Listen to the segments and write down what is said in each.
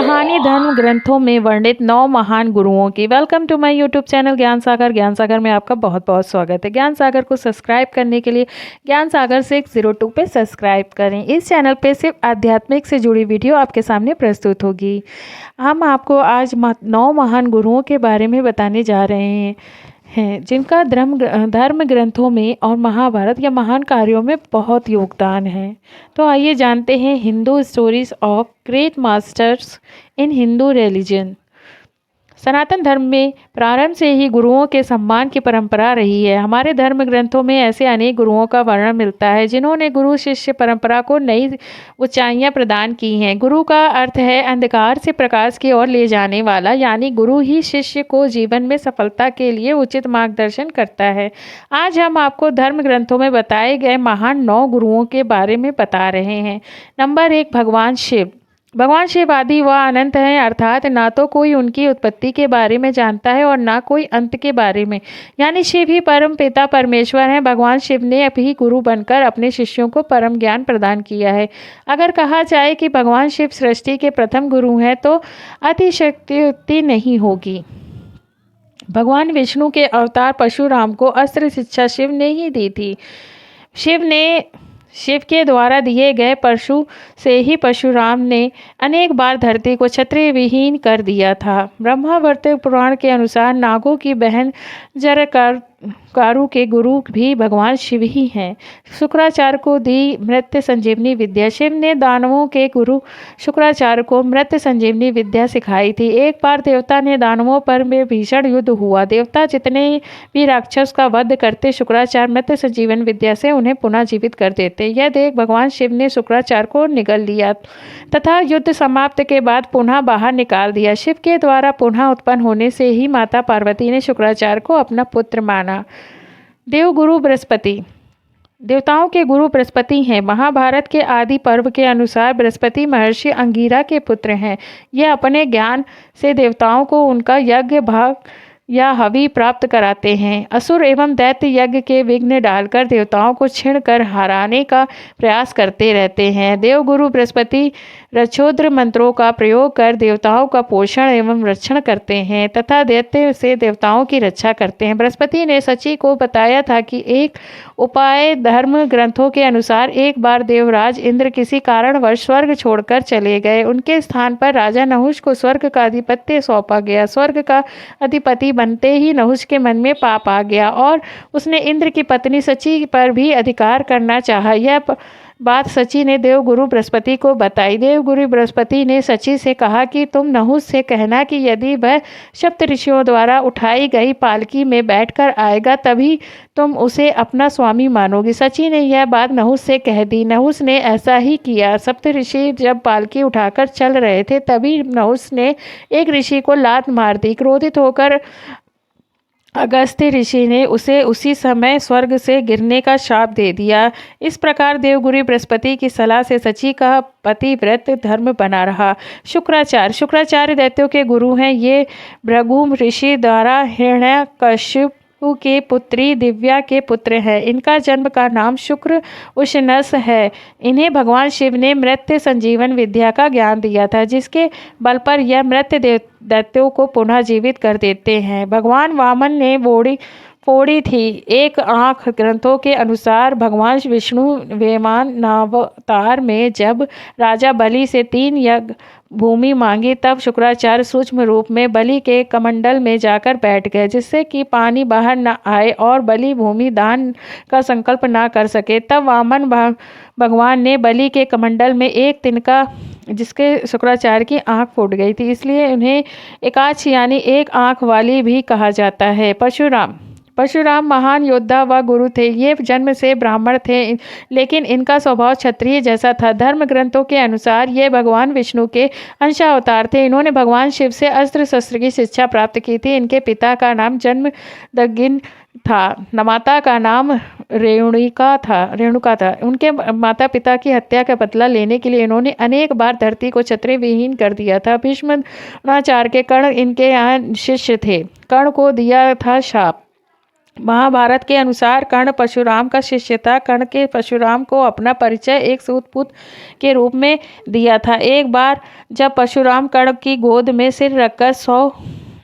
कहानी धर्म ग्रंथों में वर्णित 9 महान गुरुओं की। Welcome to my YouTube channel Gyan Sagar. ज्ञान सागर में आपका बहुत बहुत स्वागत है। ज्ञान सागर को सब्सक्राइब करने के लिए ज्ञान सागर 602 पे सब्सक्राइब करें। इस चैनल पे सिर्फ आध्यात्मिक से जुड़ी वीडियो आपके सामने प्रस्तुत होगी। हम आपको आज 9 महान गुरुओं के बारे में बताने जा रहे हैं जिनका धर्म ग्रंथों में और महाभारत या महान कार्यों में बहुत योगदान है। तो आइए जानते हैं Hindu stories of great masters in Hindu religion. सनातन धर्म में प्रारंभ से ही गुरुओं के सम्मान की परंपरा रही है। हमारे धर्म ग्रंथों में ऐसे अनेक गुरुओं का वर्णन मिलता है जिन्होंने गुरु शिष्य परंपरा को नई ऊंचाइयां प्रदान की हैं। गुरु का अर्थ है अंधकार से प्रकाश की ओर ले जाने वाला, यानी गुरु ही शिष्य को जीवन में सफलता के लिए उचित मार्गदर्शन करता है। आज हम आपको धर्म ग्रंथों में बताए गए महान 9 गुरुओं के बारे में बता रहे हैं। नंबर 1, भगवान शिव। भगवान शिव आदि व अनंत हैं, अर्थात ना तो कोई उनकी उत्पत्ति के बारे में जानता है और ना कोई अंत के बारे में, यानी शिव ही परम पिता परमेश्वर हैं। भगवान शिव ने अभी गुरु बनकर अपने शिष्यों को परम ज्ञान प्रदान किया है। अगर कहा जाए कि भगवान शिव सृष्टि के प्रथम गुरु हैं तो अतिशयोक्ति नहीं होगी। भगवान विष्णु के अवतार परशुराम को अस्त्र शिक्षा शिव ने ही दी थी। शिव के द्वारा दिए गए परशु से ही परशुराम ने अनेक बार धरती को क्षत्रिय विहीन कर दिया था। ब्रह्मावर्त पुराण के अनुसार नागों की बहन जरकारु के गुरु भी भगवान शिव ही हैं। शुक्राचार्य को दी मृत्यु संजीवनी विद्या। शिव ने दानवों के गुरु शुक्राचार्य को मृत्यु संजीवनी विद्या सिखाई थी। एक बार देवता ने दानवों पर में भीषण युद्ध हुआ। देवता जितने भी राक्षस का वध करते, शुक्राचार्य मृत्यु संजीवन विद्या से उन्हें पुनः जीवित कर देते। यह देख भगवान शिव ने शुक्राचार्य को निगल लिया तथा युद्ध समाप्त के बाद पुनः बाहर निकाल दिया। शिव के द्वारा पुनः उत्पन्न होने से ही माता पार्वती ने शुक्राचार्य को अपना पुत्र माना। देवगुरु बृहस्पति। देवताओं के गुरु बृहस्पति हैं। महाभारत के आदि पर्व के अनुसार बृहस्पति महर्षि अंगिरा के पुत्र हैं। यह अपने ज्ञान से देवताओं को उनका यज्ञ भाग या हवि प्राप्त कराते हैं। असुर एवं दैत्य यज्ञ के विघ्न डालकर देवताओं को छीण कर हराने का प्रयास करते रहते हैं। देवगुरु बृहस्पति रक्षोद्र मंत्रों का प्रयोग कर देवताओं का पोषण एवं रक्षण करते हैं तथा दैत्य से देवताओं की रक्षा करते हैं। बृहस्पति ने सची को बताया था कि एक उपाय धर्म ग्रंथों के अनुसार एक बार देवराज इंद्र किसी कारणवश स्वर्ग छोड़कर चले गए। उनके स्थान पर राजा नहुष को स्वर्ग का अधिपत्य सौंपा गया। स्वर्ग का अधिपति बनते ही नहुष के मन में पाप आ गया और उसने इंद्र की पत्नी सची पर भी अधिकार करना चाहा। यह बात सची ने देवगुरु बृहस्पति को बताई। देवगुरु बृहस्पति ने सची से कहा कि तुम नहुष से कहना कि यदि वह सप्त ऋषियों द्वारा उठाई गई पालकी में बैठकर आएगा तभी तुम उसे अपना स्वामी मानोगी। सची ने यह बात नहुष से कह दी। नहुष ने ऐसा ही किया। सप्त ऋषि जब पालकी उठाकर चल रहे थे तभी नहुष ने एक ऋषि को लात मार दी। क्रोधित होकर अगस्त्य ऋषि ने उसे उसी समय स्वर्ग से गिरने का शाप दे दिया। इस प्रकार देवगुरु बृहस्पति की सलाह से सची का पतिव्रत धर्म बना रहा। शुक्राचार्य दैत्यों के गुरु हैं। ये भृगु ऋषि द्वारा हिरण्यकश्यप के पुत्री दिव्या के पुत्र है। इनका जन्म का नाम शुक्र उशनस है। इन्हें भगवान शिव ने मृत्यु संजीवन विद्या का ज्ञान दिया था, जिसके बल पर यह मृत्यु दैत्यों को पुनः जीवित कर देते हैं। भगवान वामन ने फोड़ी थी एक आँख। ग्रंथों के अनुसार भगवान विष्णु वेमान नावतार में जब राजा बलि से 3 यज्ञ भूमि मांगी तब शुक्राचार्य सूक्ष्म रूप में बलि के कमंडल में जाकर बैठ गए, जिससे कि पानी बाहर न आए और बलि भूमि दान का संकल्प न कर सके। तब वामन भगवान ने बलि के कमंडल में एक तिनका, जिसके शुक्राचार्य की आंख फूट गई थी, इसलिए उन्हें एकाक्ष यानी एक आंख वाली भी कहा जाता है। परशुराम महान योद्धा व गुरु थे। ये जन्म से ब्राह्मण थे, लेकिन इनका स्वभाव क्षत्रिय जैसा था। धर्म ग्रंथों के अनुसार ये भगवान विष्णु के अंशावतार थे। इन्होंने भगवान शिव से अस्त्र शस्त्र की शिक्षा प्राप्त की थी। इनके पिता का नाम जमदग्नि था, माता का नाम रेणुका था। उनके माता पिता की हत्या का बदला लेने के लिए इन्होंने अनेक बार धरती को क्षत्रिय विहीन कर दिया था। भीष्माचार्य के कर्ण इनके यहाँ शिष्य थे। कर्ण को दिया था शाप। महाभारत के अनुसार कर्ण परशुराम का शिष्य था। कर्ण के परशुराम को अपना परिचय एक सूतपुत्र के रूप में दिया था। एक बार जब परशुराम कर्ण की गोद में सिर रखकर सो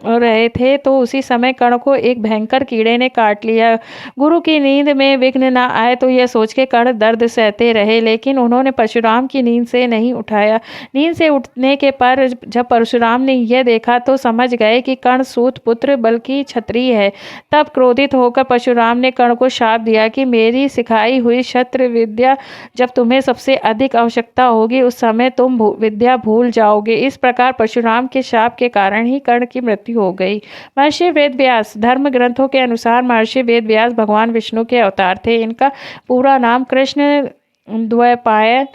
रहे थे तो उसी समय कर्ण को एक भयंकर कीड़े ने काट लिया। गुरु की नींद में विघ्न न आए तो यह सोच के कर्ण दर्द सहते रहे, लेकिन उन्होंने परशुराम की नींद से नहीं उठाया। नींद से उठने के पर जब परशुराम ने यह देखा तो समझ गए कि कर्ण सूत पुत्र बल्कि क्षत्रिय है। तब क्रोधित होकर परशुराम ने कर्ण को शाप दिया कि मेरी सिखाई हुई शस्त्र विद्या जब तुम्हें सबसे अधिक आवश्यकता होगी उस समय तुम विद्या भूल जाओगे। इस प्रकार परशुराम के शाप के कारण ही कर्ण की मृत्यु हो गई। महर्षि वेदव्यास। धर्म ग्रंथों के अनुसार महर्षि वेदव्यास भगवान विष्णु के अवतार थे। इनका पूरा नाम कृष्ण द्वैपायन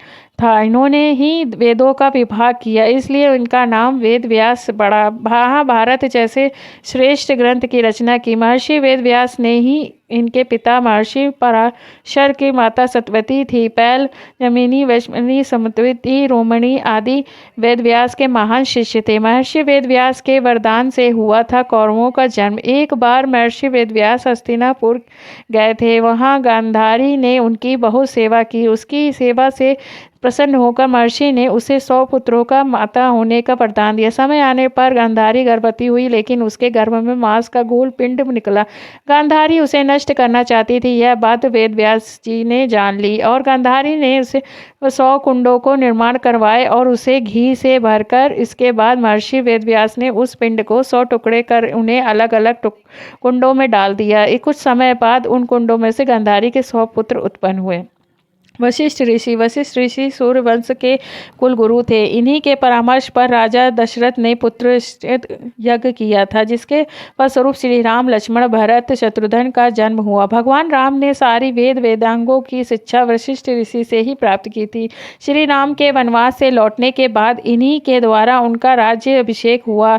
था। इन्होंने ही वेदों का विभाग किया, इसलिए इनका नाम वेदव्यास पड़ा। महाभारत जैसे श्रेष्ठ ग्रंथ की रचना की महर्षि वेदव्यास ने ही। इनके पिता महर्षि पराशर की माता सत्यवती थी। पैल, जमिनी, वैश्वनी, समत्वती, रोमणी आदि वेदव्यास के महान शिष्य थे। महर्षि वेदव्यास के वरदान से हुआ था कौरवों का जन्म। एक बार महर्षि वेदव्यास हस्तिनापुर गए थे। वहाँ गांधारी ने उनकी बहुत सेवा की। उसकी सेवा से प्रसन्न होकर महर्षि ने उसे 100 पुत्रों का माता होने का वरदान दिया। समय आने पर गांधारी गर्भवती हुई, लेकिन उसके गर्भ में मांस का गोल पिंड निकला। गांधारी उसे नष्ट करना चाहती थी। यह बात वेदव्यास जी ने जान ली और गांधारी ने उसे 100 कुंडों को निर्माण करवाए और उसे घी से भरकर इसके बाद महर्षि वेदव्यास ने उस पिंड को 100 टुकड़े कर उन्हें अलग अलग कुंडों में डाल दिया। कुछ समय बाद उन कुंडों में से गांधारी के 100 पुत्र उत्पन्न हुए। वशिष्ठ ऋषि। वशिष्ठ ऋषि सूर्यवंश के कुल गुरु थे। इन्हीं के परामर्श पर राजा दशरथ ने पुत्र यज्ञ किया था, जिसके फलस्वरूप श्री राम, लक्ष्मण, भरत, शत्रुघ्न का जन्म हुआ। भगवान राम ने सारी वेदांगों की शिक्षा वशिष्ठ ऋषि से ही प्राप्त की थी। श्री राम के वनवास से लौटने के बाद इन्हीं के द्वारा उनका राज्य अभिषेक हुआ।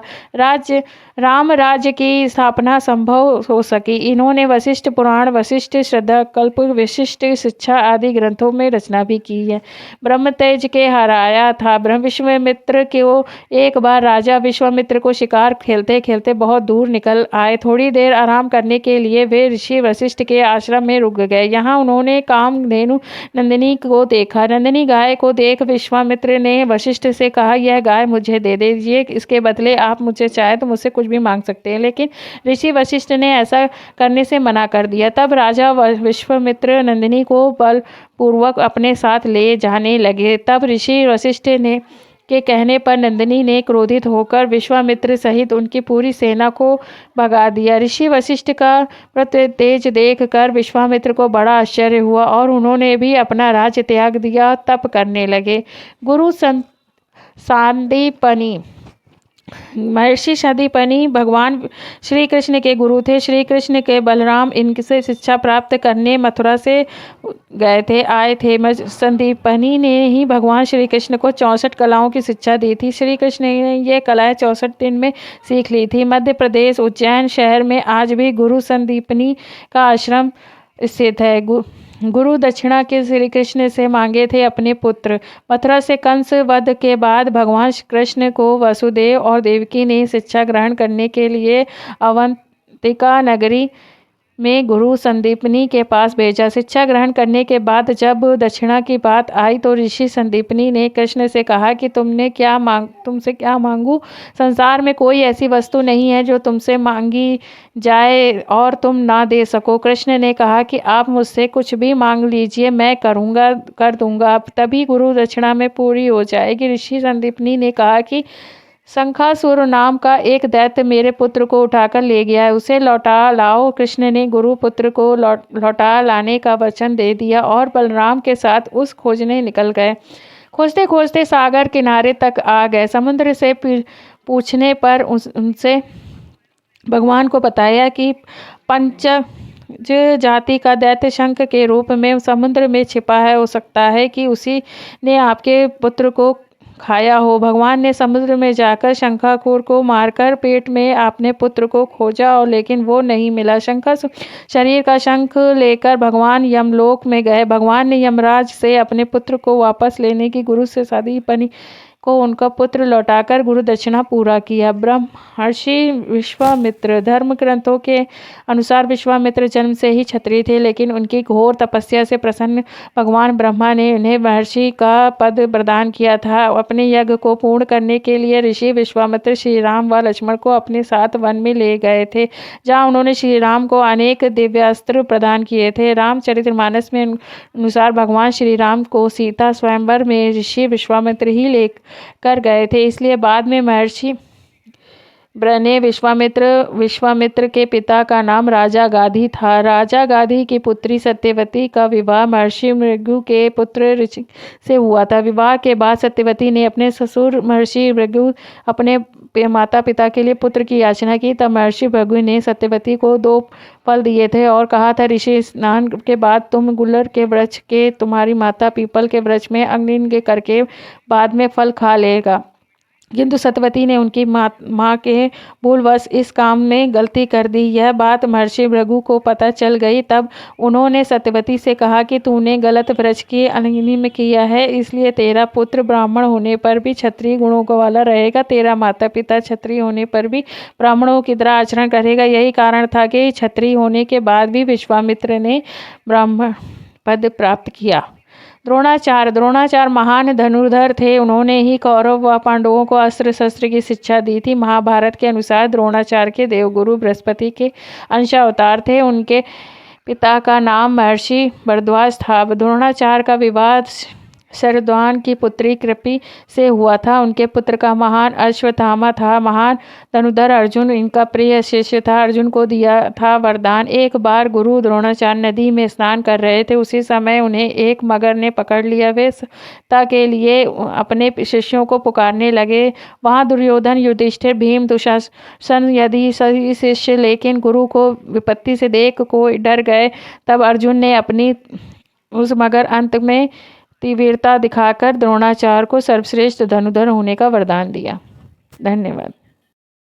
राम राज्य की स्थापना संभव हो सकी। इन्होंने वशिष्ठ पुराण, वशिष्ठ श्रद्धा कल्प, विशिष्ट शिक्षा आदि ग्रंथों में रचना भी की है। ब्रह्मतेज के हराया था। विश्वामित्र को एक बार राजा विश्वामित्र को शिकार खेलते खेलते बहुत दूर निकल आए। थोड़ी देर आराम करने के लिए वे ऋषि वशिष्ठ के आश्रम में रुक गए। यहाँ उन्होंने कामधेनु नंदिनी को देखा। नंदिनी गाय को देख विश्वामित्र ने वशिष्ठ से कहा, यह गाय मुझे दे दीजिए, इसके बदले आप मुझे चाहे तो मुझसे कुछ भी मांग सकते हैं। लेकिन ऋषि वशिष्ठ ने ऐसा करने से मना कर दिया। तब राजा विश्वामित्र नंदिनी को बलपूर्वक अपने साथ ले जाने लगे। तब ऋषि वशिष्ठ ने के कहने पर नंदिनी ने क्रोधित होकर विश्वामित्र सहित उनकी पूरी सेना को भगा दिया। ऋषि वशिष्ठ का तेज देखकर विश्वामित्र को बड़ा आश्चर्य हुआ और उन्होंने भी अपना राज्य त्याग दिया, तप करने लगे। गुरु सांदीपनी। महर्षि संदीपनी भगवान श्री कृष्ण के गुरु थे। श्री कृष्ण के बलराम इनसे शिक्षा प्राप्त करने मथुरा से आए थे। संदीपनी ने ही भगवान श्री कृष्ण को 64 कलाओं की शिक्षा दी थी। श्री कृष्ण ने ये कलाएं 64 दिन में सीख ली थी। मध्य प्रदेश उज्जैन शहर में आज भी गुरु संदीपनी का आश्रम स्थित है। गुरु दक्षिणा के श्री कृष्ण से मांगे थे अपने पुत्र। मथुरा से कंस वध के बाद भगवान कृष्ण को वसुदेव और देवकी ने शिक्षा ग्रहण करने के लिए अवंतिका नगरी में गुरु संदीपनी के पास भेजा। शिक्षा ग्रहण करने के बाद जब दक्षिणा की बात आई तो ऋषि संदीपनी ने कृष्ण से कहा कि तुमसे क्या मांगूं? संसार में कोई ऐसी वस्तु नहीं है जो तुमसे मांगी जाए और तुम ना दे सको। कृष्ण ने कहा कि आप मुझसे कुछ भी मांग लीजिए, मैं कर दूंगा, तभी गुरु दक्षिणा में पूरी हो जाएगी। ऋषि संदीपनी ने कहा कि शंखासुर नाम का एक दैत्य मेरे पुत्र को उठाकर ले गया है, उसे लौटा लाओ। कृष्ण ने गुरु पुत्र को लौटा लाने का वचन दे दिया और बलराम के साथ उस खोजने निकल गए। खोजते खोजते सागर किनारे तक आ गए। समुद्र से पूछने पर उनसे भगवान को बताया कि पंच जाति का दैत्य शंख के रूप में समुद्र में छिपा है। हो सकता है कि उसी ने आपके पुत्र को खाया हो। भगवान ने समुद्र में जाकर शंखासुर को मारकर पेट में अपने पुत्र को खोजा और लेकिन वो नहीं मिला। शंखासुर शरीर का शंख लेकर भगवान यमलोक में गए। भगवान ने यमराज से अपने पुत्र को वापस लेने की गुरु से संदीपनी को उनका पुत्र लौटाकर गुरु दक्षिणा पूरा किया। ब्रह्मर्षि विश्वामित्र। धर्म ग्रंथों के अनुसार विश्वामित्र जन्म से ही क्षत्रिय थे, लेकिन उनकी घोर तपस्या से प्रसन्न भगवान ब्रह्मा ने उन्हें महर्षि का पद प्रदान किया था। अपने यज्ञ को पूर्ण करने के लिए ऋषि विश्वामित्र श्री राम व लक्ष्मण को अपने साथ वन में ले गए थे, जहाँ उन्होंने श्री राम को अनेक दिव्यास्त्र प्रदान किए थे। रामचरितमानस में अनुसार भगवान श्री राम को सीता स्वयंवर में ऋषि विश्वामित्र ही लेकर गए थे, इसलिए बाद में महर्षि ने विश्वामित्र के पिता का नाम राजा गाधी था। राजा गाधी की पुत्री सत्यवती का विवाह महर्षि भृगु के पुत्र ऋषि से हुआ था। विवाह के बाद सत्यवती ने अपने ससुर महर्षि भृगु अपने माता पिता के लिए पुत्र की याचना की। तब महर्षि भृगु ने सत्यवती को 2 फल दिए थे और कहा था, ऋषि स्नान के बाद तुम गुलर के वृक्ष के, तुम्हारी माता पीपल के वृक्ष में अग्नि करके बाद में फल खा लेगा। किंतु सत्यवती ने उनकी माँ के भूलवश इस काम में गलती कर दी। यह बात महर्षि भृगु को पता चल गई। तब उन्होंने सत्यवती से कहा कि तूने गलत वृक्ष की अग्नि में किया है, इसलिए तेरा पुत्र ब्राह्मण होने पर भी क्षत्रिय गुणों वाला रहेगा, तेरा माता पिता क्षत्रिय होने पर भी ब्राह्मणों की तरह आचरण करेगा। यही कारण था कि क्षत्रिय होने के बाद भी विश्वामित्र ने ब्राह्मण पद प्राप्त किया। द्रोणाचार्य महान धनुर्धर थे। उन्होंने ही कौरव व पांडवों को अस्त्र शस्त्र की शिक्षा दी थी। महाभारत के अनुसार द्रोणाचार्य के देवगुरु बृहस्पति के अंशावतार थे। उनके पिता का नाम महर्षि भरद्वाज था। द्रोणाचार्य का विवाह शरद्वान की पुत्री कृपि से हुआ था। उनके पुत्र का महान अश्वत्थामा था। महान धनुर्धर अर्जुन इनका प्रिय शिष्य था। अर्जुन को दिया था वरदान। एक बार गुरु द्रोणाचार्य नदी में स्नान कर रहे थे। उसी समय उन्हें एक मगर ने पकड़ लिया। वे सहायता के लिए अपने शिष्यों को पुकारने लगे। वहाँ दुर्योधन, युधिष्ठिर, भीम, दुशासन यदि सभी शिष्य, लेकिन गुरु को विपत्ति से देख को डर गए। तब अर्जुन ने अपनी उस मगर अंत में तीव्रता दिखाकर द्रोणाचार्य को सर्वश्रेष्ठ धनुर्धर होने का वरदान दिया। धन्यवाद।